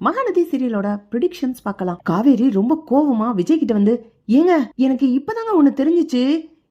Mahanadi சீரியலோட predictions பார்க்கலாம். காவேரி ரொம்ப கோவமா விஜய் கிட்ட வந்து, ஏங்க எனக்கு இப்பதாங்க ஒண்ணு தெரிஞ்சிச்சு,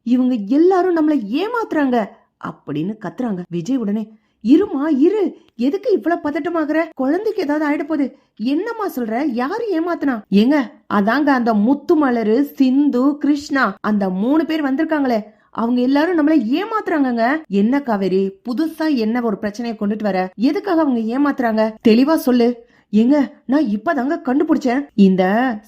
இவங்க எல்லாரும் நம்மள ஏமாத்துறாங்க அப்படின்னு கத்துறாங்க. விஜய் உடனே, இருமா இரு, எதுக்கு இவ்வளவு பதட்டமாகற, குழந்தைக்கு ஏதாவது ஆயிட போகுது, என்னம்மா சொல்ற, யாரு ஏமாத்துனா? ஏங்க அதாங்க அந்த முத்து மலரு, சிந்து, கிருஷ்ணா, அந்த 3 பேர் வந்திருக்காங்களே, அவங்க எல்லாரும் நம்மள ஏமாத்துறாங்கங்க. என்ன காவேரி, புதுசா என்ன ஒரு பிரச்சனையை கொண்டுட்டு வர, எதுக்காக அவங்க ஏமாத்துறாங்க, தெளிவா சொல்லு. ஏங்க நான் இப்பதாங்க கண்டுபிடிச்சேன். இந்த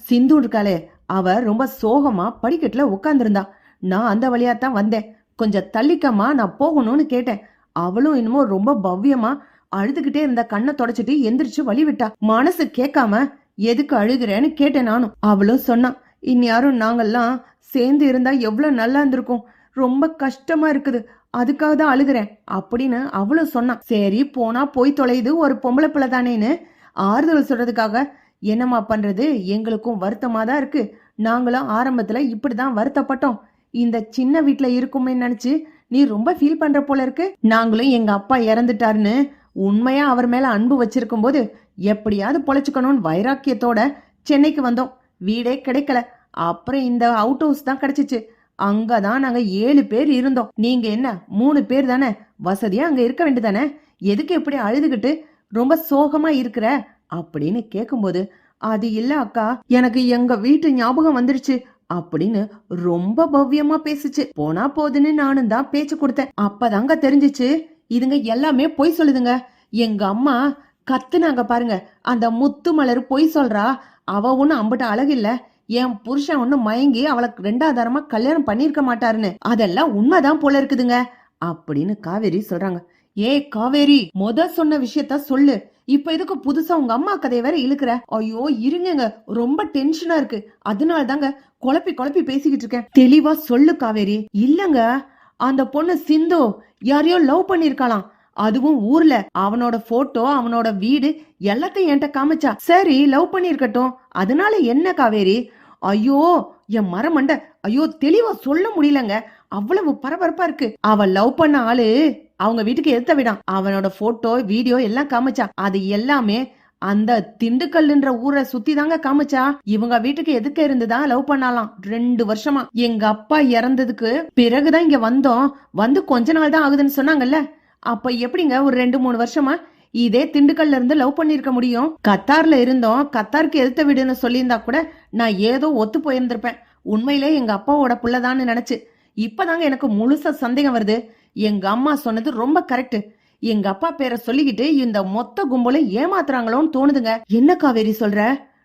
சிந்து இருக்காளே, அவ ரொம்ப சோகமா படிக்கட்டுல உட்கார்ந்துருந்தா. நான் அந்த வழியா தான் வந்தேன். கொஞ்சம் தள்ளிக்கமா, நான் போகணும்னு கேட்டேன். அவளும் என்னமோ ரொம்ப பவ்யமா அழுதுகிட்டே இருந்த, கண்ணை தொடச்சிட்டு எந்திரிச்சு வழி விட்டா. மனசு கேட்காம எதுக்கு அழுகிறேன்னு கேட்டேன் நானும். அவளும் சொன்னான், இந்நேரம் நாங்கெல்லாம் சேர்ந்து இருந்தா எவ்வளவு நல்லா இருந்திருக்கும், ரொம்ப கஷ்டமா இருக்குது, அதுக்காக தான் அழுகிறேன் அப்படின்னு அவளும் சொன்னான். சரி போனா போய் தொலைது, ஒரு பொம்பளை பிள்ளை தானேன்னு ஆறுதல் சொல்றதுக்காக என்னம்மா பண்றது, எங்களுக்கும் வருத்தமா தான் இருக்கு. நாங்களும் ஆரம்பத்துல இப்படிதான் வருத்தப்பட்டோம். இந்த சின்ன வீட்டுல இருக்குமே நினைச்சு நீ ரொம்ப ஃபீல் பண்ற போல இருக்கு. நாங்களும் எங்க அப்பா இறந்துட்டாருன்னு உண்மையா அவர் மேல அன்பு வச்சிருக்கும் போது எப்படியாவது பொழைச்சுக்கணும்னு வைராக்கியத்தோட சென்னைக்கு வந்தோம். வீடே கிடைக்கல. அப்புறம் இந்த அவுட் ஹவுஸ் தான் கிடைச்சிச்சு. அங்கதான் நாங்க 7 பேர் இருந்தோம். நீங்க என்ன 3 பேர் தானே, வசதியா அங்க இருக்க வேண்டியதானே, எதுக்கு எப்படி அழுதுகிட்டு ரொம்ப சோகமா இருக்கிற அப்படின்னு கேக்கும்போது, அது இல்ல அக்கா, எனக்கு எங்க வீட்டு ஞாபகம் வந்துருச்சு அப்படின்னு ரொம்ப பவ்யமா பேசுச்சு. போனா போதுன்னு நானும் தான் பேச்சு கொடுத்தேன். அப்பதாங்க தெரிஞ்சிச்சு இதுங்க எல்லாமே பொய் சொல்லுதுங்க. எங்க அம்மா கத்துனாங்க பாருங்க, அந்த முத்து மலர் பொய் சொல்றா, அவ ஒண்ணு அம்பட்ட அழகு இல்ல, என் புருஷன் ஒண்ணு மயங்கி அவளுக்கு 2வது தரமா கல்யாணம் பண்ணிருக்க மாட்டாருன்னு, அதெல்லாம் உண்மைதான் போல இருக்குதுங்க அப்படின்னு காவேரி சொல்றாங்க. ஏ காவேரி, சொன்ன விஷயத்த சொல்லு, இப்ப எதுக்கு புதுசா உங்க அம்மா கதையை வேற இழுக்கிற? ஐயோ இருங்க, ரொம்ப டென்ஷனா இருக்கு, அதனால தாங்க குழப்பி குழப்பி பேசிக்கிட்டு இருக்கேன். தெளிவா சொல்லு காவேரி. இல்லங்க, அந்த பொண்ணு சிந்து யாரையோ லவ் பண்ணிருக்கலாம், அதுவும் ஊர்ல. அவனோட போட்டோ, அவனோட வீடு எல்லாத்தையும் என்கிட்ட காமிச்சா. சரி லவ் பண்ணிருக்கட்டும், அதனால என்ன காவேரி? ஐயோ என் மரமண்ட, ஐயோ தெளிவா சொல்ல முடியலங்க, அவ்வளவு பரபரப்பா இருக்கு. அவ லவ் பண்ண ஆளு அவங்க வீட்டுக்கு எடுத்த விடான். அவனோட போட்டோ வீடியோ எல்லாம் காமிச்சா. அது எல்லாமே அந்த திண்டுக்கல்ன்ற ஊரை சுத்தி தாங்க காமிச்சா. இவங்க வீட்டுக்கு எதுக்கு இருந்துதான் லவ் பண்ணலாம் 2 வருஷமா. எங்க அப்பா இறந்ததுக்கு பிறகுதான் இங்க வந்தோம். வந்து கொஞ்ச நாள் தான் ஆகுதுன்னு சொன்னாங்கல்ல. அப்ப எப்படிங்க ஒரு 2-3 வருஷமா இதே திண்டுக்கல்ல இருந்து லவ் பண்ணிருக்க முடியும்? கத்தார்ல இருந்தோம், கத்தாருக்கு எதிர்த்த வீடுன்னு சொல்லியிருந்தா கூட நான் ஏதோ ஒத்து போயிருந்திருப்பேன். உண்மையிலே எங்க அப்பாவோட புள்ளதான்னு நினைச்சு இப்பதாங்க எனக்கு முழுசா சந்தேகம் வருது. எங்க அம்மா சொன்னது ரொம்ப கரெக்ட். எங்க அப்பா பேரை சொல்லிக்கிட்டு இந்த மொத்த கும்பலும் ஏமாத்துறாங்களோன்னு தோணுதுங்க. என்ன காவேரி சொல்ற,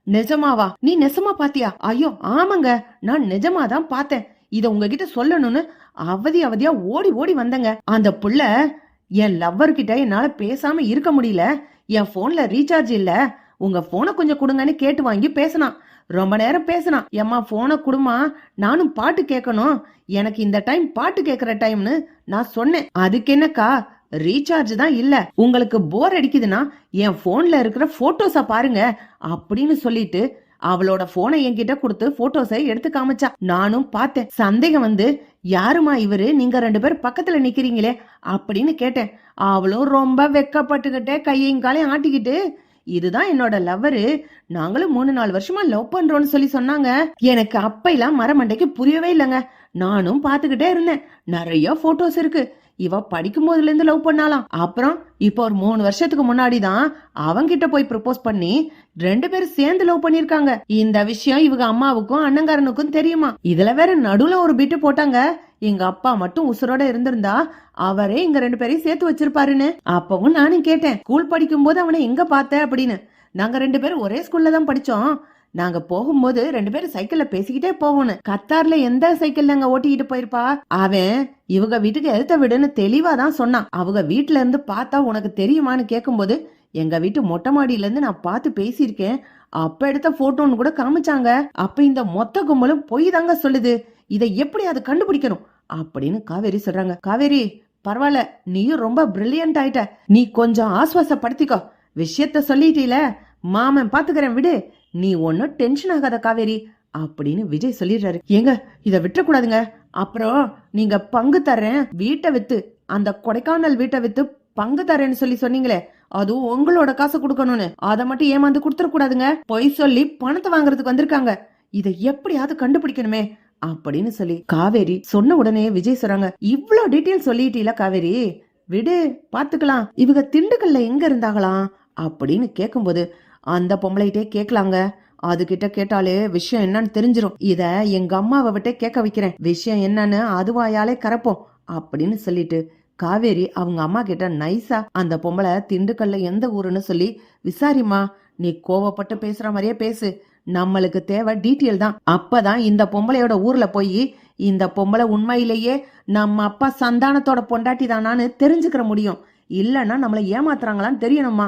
நிஜமாவா? நீ நெசமா பாத்தியா? ஐயோ ஆமாங்க, நான் நிஜமாதான் பார்த்தேன். இத உங்ககிட்ட சொல்லணும்னு அவதியா ஓடி ஓடி வந்தங்க. அந்த புள்ள என் லவ்வர் கிட்ட என்னால பேசாம இருக்க முடியல. என் போன்ல ரீசார்ஜ் இல்ல, உங்க போனை கொஞ்சம் கொடுங்கன்னு கேட்டு வாங்கி பேசினான். ரொம்ப நேரம் பேசினான். எம்மா போனை குடுமா, நானும் பாட்டு கேட்கணும், எனக்கு இந்த டைம் பாட்டு கேட்கற டைம்னு நான் சொன்னேன். அதுக்கு என்னக்கா, ரீசார்ஜ் தான் இல்ல, உங்களுக்கு போர் அடிக்குதுன்னா என் போன்ல இருக்கிற போட்டோஸ பாருங்க அப்படின்னு சொல்லிட்டு அவளோட போனை என்கிட்ட கொடுத்து போட்டோஸை எடுத்து காமிச்சா. நானும் பார்த்தேன். சந்தேகம் வந்து, யாருமா இவரு, நீங்க 2 பேர் பக்கத்துல நிக்கிறீங்களே அப்படின்னு கேட்டேன். அவளும் ரொம்ப வெக்கப்பட்டுக்கிட்டே கையையும் காலையும் ஆட்டிக்கிட்டு, இதுதான் என்னோட லவ்வரு, நாங்களும் 3-4 வருஷமா லவ் பண்றோம்னு சொல்லி சொன்னாங்க. எனக்கு அப்பெல்லாம் மரமண்டைக்கு புரியவே இல்லைங்க. நானும் பாத்துக்கிட்டே இருந்தேன். நிறைய போட்டோஸ் இருக்கு. இவ படிக்கும் போதுல இருந்து லவ் பண்ணாலாம். அப்புறம் இப்ப ஒரு 3 வருஷத்துக்கு முன்னாடிதான் அவங்கிட்ட போய் ப்ரப்போஸ் பண்ணி 2 பேரும் சேர்ந்து லவ் பண்ணிருக்காங்க. இந்த விஷயம் இவங்க அம்மாவுக்கும் அண்ணங்காரனுக்கும் தெரியுமா? இதுல வேற நடுவுல ஒரு பிட்டு போட்டாங்க, எங்க அப்பா மட்டும் உசுரோட இருந்திருந்தா அவரே எங்க 2 பேரையும் சேர்த்து வச்சிருப்பாருன்னு. அப்பவும் நானும் கேட்டேன், ஸ்கூல் படிக்கும் போது அவனை எங்க பார்த்த அப்படின்னு. நாங்க 2 பேரும் ஒரே ஸ்கூல்ல தான் படிச்சோம். நாங்க போகும்போது 2 பேரும் சைக்கிள்ல பேசிக்கிட்டே போவோம். கத்தார்ல எந்த சைக்கிள் அங்க ஓட்டிக்கிட்டு போயிருப்பா. அவன் இவங்க வீட்டுக்கு எழுத்த விடுன்னு தெளிவா தான் சொன்னான். அவங்க வீட்டுல இருந்து பார்த்தா உனக்கு தெரியுமான்னு கேக்கும்போது, எங்க வீட்டு மொட்டை மாடியில இருந்து நான் பார்த்து பேசியிருக்கேன், அப்ப எடுத்த போட்டோன்னு கூட காமிச்சாங்க. அப்ப இந்த மொத்த கும்பலும் பொய் தாங்க சொல்லுது. இதை எப்படி அது கண்டுபிடிக்கணும் அப்படின்னு காவேரி சொல்றாங்க. காவேரி பரவாயில்ல, நீயும் ரொம்ப பிரில்லியன்ட் ஆயிட்ட, நீ கொஞ்சம் ஆஸ்வாசப்படுத்திக்கோ, விஷயத்த சொல்லிட்டீல, மாமன் பாத்துக்கிறேன் விடு, நீ ஒன்னும் டென்ஷன் ஆகாத காவேரி அப்படின்னு விஜய் சொல்லிடுறாரு. ஏங்க இத விட்டுறக்கூடாதுங்க, அப்புறம் நீங்க பங்கு தரேன் வீட்டை வித்து, அந்த கொடைக்கானல் வீட்டை வித்து பங்கு தரேன்னு சொல்லி சொன்னீங்களே, அதுவும் உங்களோட காசை கொடுக்கணும்னு அதை மட்டும் ஏமாந்து கொடுத்துட கூடாதுங்க. பொய் சொல்லி பணத்தை வாங்குறதுக்கு வந்திருக்காங்க. இதை எப்படியாவது கண்டுபிடிக்கணுமே அப்படின்னு சொல்லி காவேரி சொன்ன உடனே விஜய் சொல்றாங்க, இவ்ளோ டீட்டெயில் சொல்லிட்டீல காவேரி, விடு பாத்துக்கலாம். இவங்க திண்டுக்கல்ல எங்க இருந்தாங்களாம் அப்படின்னு கேக்கும்போது அந்த பொம்பளைகிட்டே கேட்கலாங்க. அதுகிட்ட கேட்டாலே விஷயம் என்னன்னு தெரிஞ்சிரும். இத எங்க அம்மாவை விட்டே கேட்க வைக்கிறேன், விஷயம் என்னன்னு அதுவாயாலே கரப்போம் அப்படின்னு சொல்லிட்டு காவேரி அவங்க அம்மா கிட்ட நைஸா அந்த பொம்பளை திண்டுக்கல்ல எந்த ஊருன்னு சொல்லி விசாரிமா, நீ கோவப்பட்டு பேசுற மாதிரியே பேசு, நம்மளுக்கு தேவை டீட்டெயில் தான். அப்பதான் இந்த பொம்பளையோட ஊர்ல போய் இந்த பொம்பளை உண்மையிலேயே நம்ம அப்பா சந்தானத்தோட பொண்டாட்டி தானான்னு தெரிஞ்சுக்கிற முடியும். இல்லன்னா நம்மளை ஏமாத்துறாங்களான்னு தெரியணுமா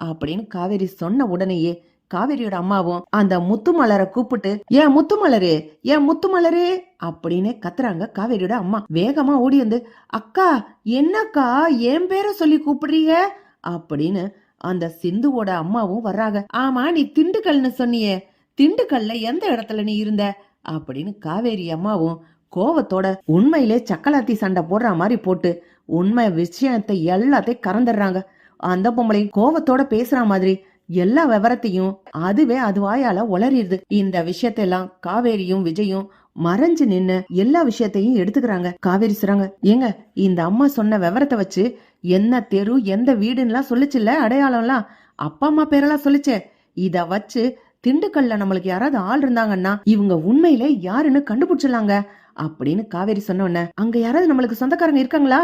அப்படின்னு காவேரி சொன்ன உடனேயே காவேரியோட அம்மாவும் அந்த முத்துமலரை கூப்பிட்டு, ஏன் முத்துமலரு, ஏன் முத்துமலரு அப்படின்னு கத்துறாங்க. காவேரியோட அம்மா வேகமா ஓடி வந்து, அக்கா என்னக்கா என் பேரை சொல்லி கூப்பிடுறீங்க அப்படின்னு அந்த சிந்துவோட அம்மாவும் வர்றாங்க. ஆமா, நீ திண்டுக்கல்னு சொன்னியே, திண்டுக்கல்ல எந்த இடத்துல நீ இருந்த அப்படின்னு காவேரி அம்மாவும் கோவத்தோட உண்மையிலே சக்கலாத்தி சண்டை போடுற மாதிரி போட்டு உண்மை விஷயத்தை எல்லாத்தையும் கறந்துடுறாங்க. அந்த பொம்பளை கோவத்தோட பேசுற மாதிரி எல்லா விவரத்தையும் அதுவே அது வாயால உளறிடுது. இந்த விஷயத்தெல்லாம் காவேரியும் விஜயும் மறைஞ்சு நின்னு எல்லா விஷயத்தையும் எடுத்துக்கிறாங்க. காவேரி சொல்றாங்க, ஏங்க இந்த அம்மா சொன்ன விவரத்தை வச்சு என்ன தெரு எந்த வீடுன்னுலாம் சொல்லிச்சுல்ல, அடையாளம்லாம் அப்பா அம்மா பேரெல்லாம் சொல்லிச்சே, இத வச்சு திண்டுக்கல்ல நம்மளுக்கு யாராவது ஆள் இருந்தாங்கன்னா இவங்க உண்மையிலே யாருன்னு கண்டுபிடிச்சிடலாங்க அப்படின்னு காவேரி சொன்ன உடனே, அங்க யாராவது நம்மளுக்கு சொந்தக்காரங்க இருக்காங்களா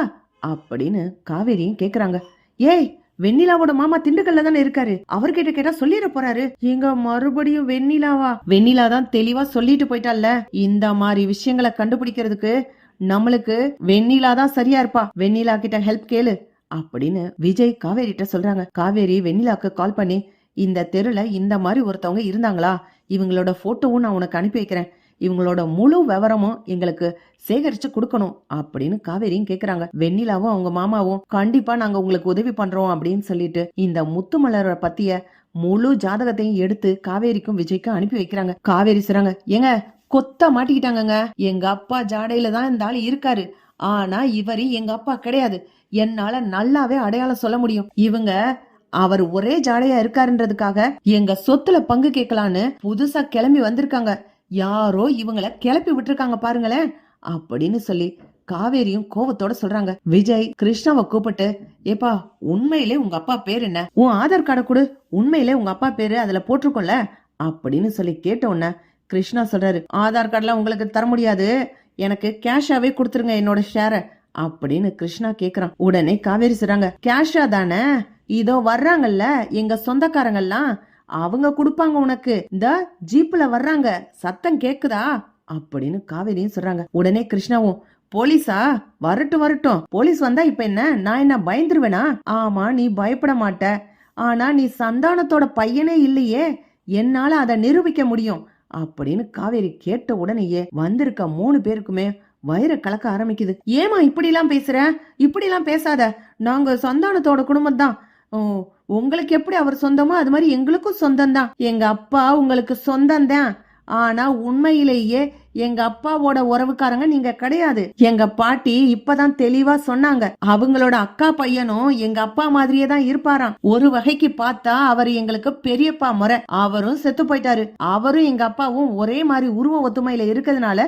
அப்படின்னு காவேரியும் கேக்குறாங்க. ஏய், வெண்ணிலாவோட மாமா திண்டுக்கல்ல தானே இருக்காரு, அவர்கிட்ட கேட்டா சொல்லிட போறாரு. எங்க மறுபடியும் வெண்ணிலாவா? வெண்ணிலா தான் தெளிவா சொல்லிட்டு போயிட்டால, இந்த மாதிரி விஷயங்களை கண்டுபிடிக்கிறதுக்கு நம்மளுக்கு வெண்ணிலா தான் சரியா இருப்பா, வெண்ணிலா கிட்ட ஹெல்ப் கேளு அப்படின்னு விஜய் காவேரி கிட்ட சொல்றாங்க. காவேரி வெண்ணிலாக்கு கால் பண்ணி, இந்த தெருல இந்த மாதிரி ஒருத்தவங்க இருந்தாங்களா, இவங்களோட போட்டோவும் நான் உனக்கு அனுப்பி வைக்கிறேன், இவங்களோட முழு விவரமும் எங்களுக்கு சேகரிச்சு கொடுக்கணும் அப்படின்னு காவேரியும் கேக்குறாங்க. வெண்ணிலாவும் அவங்க மாமாவும் கண்டிப்பா நாங்க உங்களுக்கு உதவி பண்றோம் அப்படின்னு சொல்லிட்டு இந்த முத்துமலரை பத்திய முழு ஜாதகத்தையும் எடுத்து காவேரிக்கும் விஜய்க்கும் அனுப்பி வைக்கிறாங்க. காவேரி சொல்றாங்க, ஏங்க கொத்த மாட்டிக்கிட்டாங்கங்க, எங்க அப்பா ஜாடையில தான் இந்த ஆள் இருக்காரு, ஆனா இவரு எங்க அப்பா கிடையாது, என்னால நல்லாவே அடையாளம் சொல்ல முடியும். இவங்க அவர் ஒரே ஜாடையா இருக்காருன்றதுக்காக எங்க சொத்துல பங்கு கேட்கலான்னு புதுசா கிளம்பி வந்திருக்காங்க, யாரோ இவங்கள கிளப்பி விட்டுருக்காங்க பாருங்களேன் அப்படின்னு சொல்லி காவேரியும் கோவத்தோட சொல்றாங்க. விஜய் கிருஷ்ணாவை கூப்பிட்டு, ஏப்பா உண்மையிலே உங்க அப்பா பேர் என்ன, உன் ஆதார் கார்டை கொடு, உண்மையிலே உங்க அப்பா பேரு அதுல போட்டிருக்கோம்ல அப்படின்னு சொல்லி கேட்ட உடனே கிருஷ்ணா சொல்றாரு, ஆதார் கார்டுலாம் உங்களுக்கு தர முடியாது, எனக்கு கேஷாவே கொடுத்துருங்க என்னோட ஷேர அப்படின்னு கிருஷ்ணா கேக்குறான். உடனே காவேரி சொல்றாங்க, கேஷா தானே, இதோ வர்றாங்கல்ல எங்க சொந்தக்காரங்கெல்லாம், அவங்க கொடுப்பாங்க உனக்கு, இந்த ஜீப்ல வர்றாங்க, சத்தம் கேக்குதா அப்படின்னு காவேரியும் சொல்றாங்க. உடனே கிருஷ்ணாவும், போலீஸா, வரட்டும் வரட்டும், போலீஸ் வந்தா இப்ப என்ன, நான் என்ன பயந்துருவேனா? ஆமா, நீ பயப்பட மாட்ட, ஆனா நீ சந்தானத்தோட பையனே இல்லையே, என்னால அதை நிரூபிக்க முடியும் அப்படின்னு காவேரி கேட்ட உடனேயே வந்திருக்க 3 பேருக்குமே வயிற கலக்க ஆரம்பிக்குது. ஏமா இப்படி எல்லாம் பேசுற, இப்படி எல்லாம் பேசாத, நாங்க சந்தானத்தோட குடும்பம் தான், உங்களுக்கு எப்படி அவர் சொந்தமோ அது மாதிரி எங்களுக்கும் சொந்தம் தான், எங்க அப்பா உங்களுக்கு சொந்தம் தான், ஆனா உண்மையிலேயே எங்க அப்பாவோட உறவுக்காரங்க நீங்க கிடையாது. எங்க பாட்டி இப்பதான் தெளிவா சொன்னாங்க, அவங்களோட அக்கா பையனும் எங்க அப்பா மாதிரியே தான் இருப்பாராம், ஒரு வகைக்கு பார்த்தா அவர் எங்களுக்கு பெரியப்பா முறை, அவரும் செத்து போயிட்டாரு, அவரும் எங்க அப்பாவும் ஒரே மாதிரி உருவ ஒத்துமையில இருக்கிறதுனால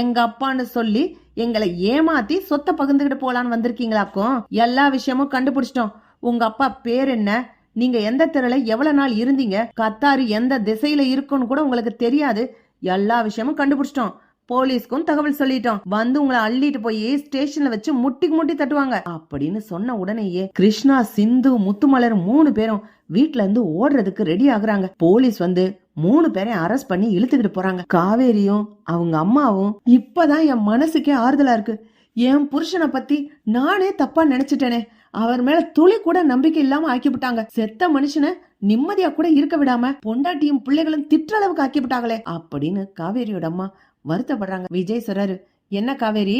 எங்க அப்பான்னு சொல்லி எங்களை ஏமாத்தி சொத்தை பகிர்ந்துகிட்டு போலான்னு வந்திருக்கீங்களாக்கும். எல்லா விஷயமும் கண்டுபிடிச்சிட்டோம், உங்க அப்பா பேர் என்ன, நீங்க எந்த தெருல எவ்வளவு நாள் இருந்தீங்க, கத்தாரு எந்த திசையில இருக்குன்னு கூட உங்களுக்கு தெரியாது, எல்லா விஷயமும் கண்டுபிடிச்சிட்டோம், போலீஸ்க்கும் தகவல் சொல்லிட்டோம், வந்து உங்களை அள்ளிட்டு போய் ஸ்டேஷன்ல வச்சு முட்டி முட்டி தட்டுவாங்க அப்படின்னு சொன்ன உடனேயே கிருஷ்ணா, சிந்து, முத்துமலர் 3 பேரும் வீட்ல இருந்து ஓடுறதுக்கு ரெடி ஆகுறாங்க. போலீஸ் வந்து 3 பேரையும் அரெஸ்ட் பண்ணி இழுத்துக்கிட்டு போறாங்க. காவேரியும் அவங்க அம்மாவும், இப்பதான் என் மனசுக்கே ஆறுதலா இருக்கு, என் புருஷனை பத்தி நானே தப்பா நினைச்சிட்டேனே, அவர் மேல துளி கூட நம்பிக்கை இல்லாம ஆக்கிவிட்டாங்க, செத்த மனுஷனை நிம்மதியா கூட இருக்க விடாம பொண்டாட்டியும் பிள்ளைகளும் திட்டுற அளவுக்கு ஆக்கிவிட்டாங்களே அப்படின்னு காவேரியோட அம்மா வருத்தப்படுறாங்க. விஜய் சொல்றாரு, என்ன காவேரி,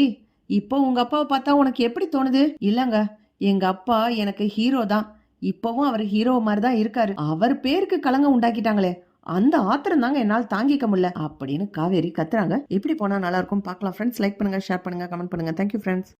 இப்போ உங்க அப்பாவை பார்த்தா உனக்கு எப்படி தோணுது? இல்லங்க, எங்க அப்பா எனக்கு ஹீரோ தான், இப்பவும் அவர் ஹீரோ மாதிரி தான் இருக்காரு, அவர் பேருக்கு களங்கம் உண்டாக்கிட்டாங்களே, அந்த ஆத்திரம் தாங்க என்னால் தாங்கிக்க முடியல அப்படின்னு காவேரி கத்துறாங்க. எப்படி போனா நல்லா இருக்கும் பார்க்கலாம் ஃப்ரெண்ட்ஸ். லைக் பண்ணுங்க, ஷேர் பண்ணுங்க, கமெண்ட் பண்ணுங்க. Thank you friends.